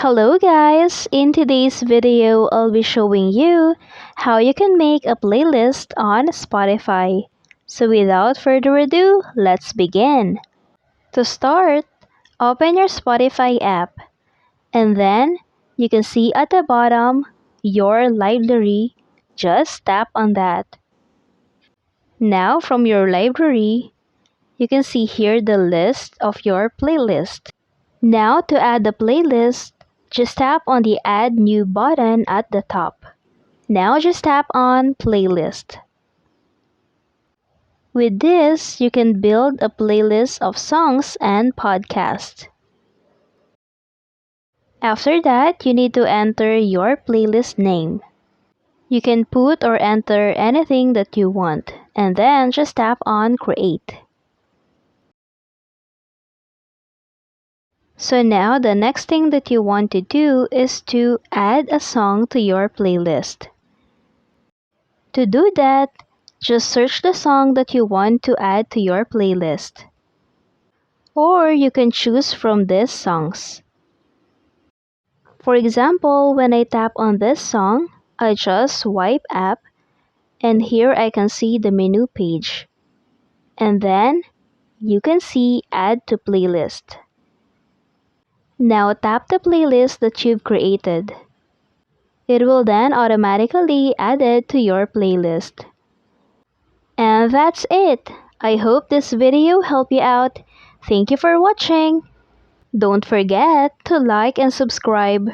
Hello guys! In today's video, I'll be showing you how you can make a playlist on Spotify. So without further ado, let's begin. To start, open your Spotify app and then you can see at the bottom your library. Just tap on that. Now from your library, you can see here the list of your playlist. Now to add the playlist, just tap on the Add New button at the top. Now just tap on Playlist. With this, you can build a playlist of songs and podcasts. After that, you need to enter your playlist name. You can put or enter anything that you want, and then just tap on Create. So now the next thing that you want to do is to add a song to your playlist. To do that, just search the song that you want to add to your playlist. Or you can choose from these songs. For example, when I tap on this song, I just swipe up and here I can see the menu page. And then you can see Add to Playlist. Now tap the playlist that you've created. It will then automatically add it to your playlist. And that's it. I hope this video helped you out. Thank you for watching. Don't forget to like and subscribe.